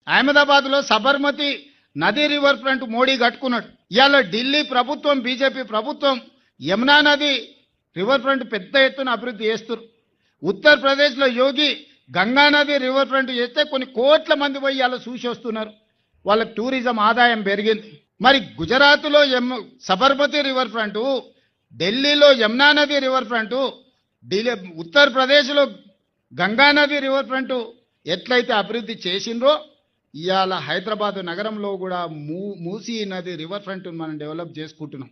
అహ్మదాబాద్లో సబర్మతి నది river front Modi కట్టుకున్నాడు. ఇవాళ ఢిల్లీ ప్రభుత్వం బీజేపీ ప్రభుత్వం యమునా నది రివర్ ఫ్రంట్ పెద్ద ఎత్తున అభివృద్ధి చేస్తారు. ఉత్తరప్రదేశ్లో యోగి గంగా నది రివర్ ఫ్రంట్ చేస్తే కొన్ని కోట్ల మంది పోయి ఇవాళ చూసి వస్తున్నారు. వాళ్ళకి టూరిజం ఆదాయం పెరిగింది. మరి గుజరాత్లో సబర్మతి రివర్ ఫ్రంట్, ఢిల్లీలో యమునా నది రివర్ ఫ్రంట్, ఉత్తరప్రదేశ్లో గంగా నది రివర్ ఫ్రంట్ ఎట్లయితే అభివృద్ధి చేసిండ్రో ఇవాళ హైదరాబాద్ నగరంలో కూడా మూసీ నది రివర్ ఫ్రంట్ మనం డెవలప్ చేసుకుంటున్నాం.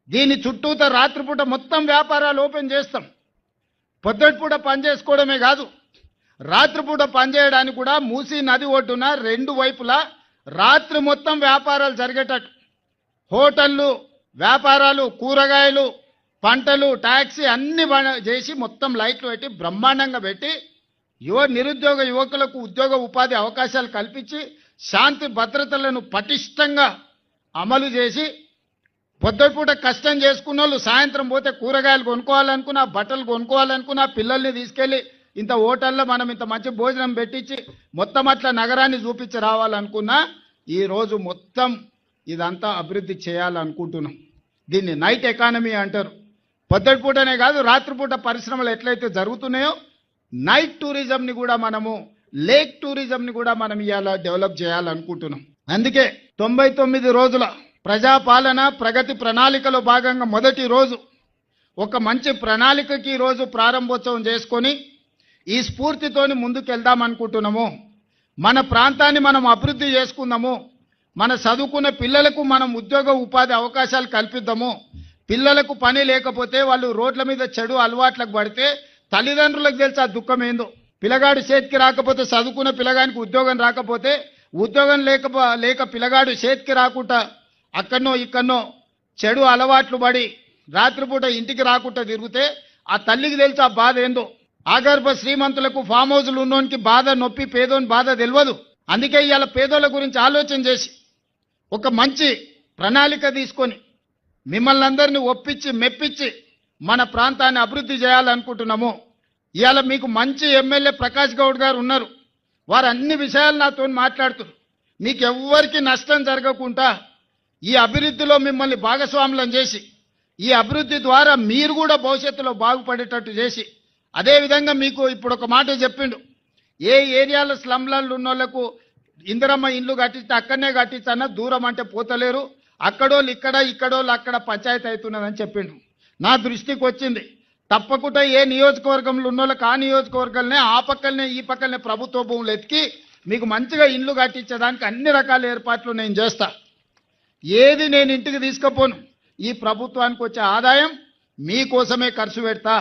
దీని చుట్టూత రాత్రిపూట మొత్తం వ్యాపారాలు ఓపెన్ చేస్తాం. పొద్దుటిపూట పని చేసుకోవడమే కాదు, రాత్రిపూట పనిచేయడానికి కూడా మూసీ నది ఒడ్డున రెండు వైపులా రాత్రి మొత్తం వ్యాపారాలు జరిగేటట్టు హోటళ్ళు, వ్యాపారాలు, కూరగాయలు, పంటలు, ట్యాక్సీ అన్ని చేసి మొత్తం లైట్లు పెట్టి బ్రహ్మాండంగా పెట్టి నిరుద్యోగ యువకులకు ఉద్యోగ ఉపాధి అవకాశాలు కల్పించి శాంతి భద్రతలను పటిష్టంగా అమలు చేసి పొద్దుపూట కష్టం చేసుకున్న వాళ్ళు సాయంత్రం పోతే కూరగాయలు కొనుక్కోవాలనుకున్నా, బట్టలు కొనుక్కోవాలనుకున్నా, పిల్లల్ని తీసుకెళ్ళి ఇంత హోటల్లో మనం ఇంత మంచి భోజనం పెట్టించి మొత్తం అట్లా నగరాన్ని చూపించి రావాలనుకున్నా ఈరోజు మొత్తం ఇదంతా అభివృద్ధి చేయాలనుకుంటున్నాం. దీన్ని నైట్ ఎకానమీ అంటారు. పొద్దుపూటనే కాదు రాత్రిపూట పరిశ్రమలు ఎట్లయితే జరుగుతున్నాయో నైట్ టూరిజంని కూడా మనము, లేక్ టూరిజంని కూడా మనం ఇవాళ డెవలప్ చేయాలనుకుంటున్నాం. అందుకే 99 రోజుల ప్రజాపాలన ప్రగతి ప్రణాళికలో భాగంగా మొదటి రోజు ఒక మంచి ప్రణాళికకి ఈరోజు ప్రారంభోత్సవం చేసుకొని ఈ స్ఫూర్తితోని ముందుకెళ్దాం అనుకుంటున్నాము. మన ప్రాంతాన్ని మనం అభివృద్ధి చేసుకుందాము. మన చదువుకున్న పిల్లలకు మనం ఉద్యోగ ఉపాధి అవకాశాలు కల్పిద్దాము. పిల్లలకు పని లేకపోతే వాళ్ళు రోడ్ల మీద చెడు అలవాట్లకు పడితే తల్లిదండ్రులకు తెలిసి ఆ దుఃఖం ఏందో. పిల్లగాడు చేతికి రాకపోతే, చదువుకున్న పిల్లగానికి ఉద్యోగం రాకపోతే, ఉద్యోగం లేక పిల్లగాడు చేతికి రాకుండా అక్కడనో ఇక్కడనో చెడు అలవాట్లు పడి రాత్రిపూట ఇంటికి రాకుండా తిరిగితే ఆ తల్లికి తెలిసి ఆ బాధ ఏందో. ఆగర్భ శ్రీమంతులకు ఫామ్ హౌస్లు ఉన్నోనికి బాధ, నొప్పి, పేదోని బాధ తెలియదు. అందుకే ఇవాళ పేదోళ్ళ గురించి ఆలోచన చేసి ఒక మంచి ప్రణాళిక తీసుకొని మిమ్మల్ని అందరినీ ఒప్పించి మెప్పించి మన ప్రాంతాన్ని అభివృద్ధి చేయాలనుకుంటున్నాము. ఇవాళ మీకు మంచి ఎమ్మెల్యే ప్రకాష్ గౌడ్ గారు ఉన్నారు. వారు అన్ని విషయాలు నాతో మాట్లాడుతున్నారు. మీకు ఎవ్వరికి నష్టం జరగకుండా ఈ అభివృద్ధిలో మిమ్మల్ని భాగస్వాములను చేసి ఈ అభివృద్ధి ద్వారా మీరు కూడా భవిష్యత్తులో బాగుపడేటట్టు చేసి, అదేవిధంగా మీకు ఇప్పుడు ఒక మాట చెప్పిండు, ఏ ఏరియాలో స్లమ్లలో ఉన్న వాళ్ళకు ఇందిరమ్మ ఇండ్లు కట్టిస్తే అక్కడనే కట్టించన్న, దూరం అంటే పోతలేరు, అక్కడోళ్ళు ఇక్కడ, ఇక్కడోళ్ళు అక్కడ పంచాయతీ అవుతున్నదని చెప్పిండు. నా దృష్టికి వచ్చింది. తప్పకుండా ఏ నియోజకవర్గంలో ఉన్నోళ్ళకి ఆ నియోజకవర్గాలనే, ఆ పక్కలనే ఈ పక్కలనే ప్రభుత్వ భూములు ఎత్తికి మీకు మంచిగా ఇండ్లు కట్టించడానికి అన్ని రకాల ఏర్పాట్లు నేను చేస్తా. ఏది నేను ఇంటికి తీసుకుపోను. ఈ ప్రభుత్వానికి వచ్చే ఆదాయం మీకోసమే ఖర్చు పెడతా.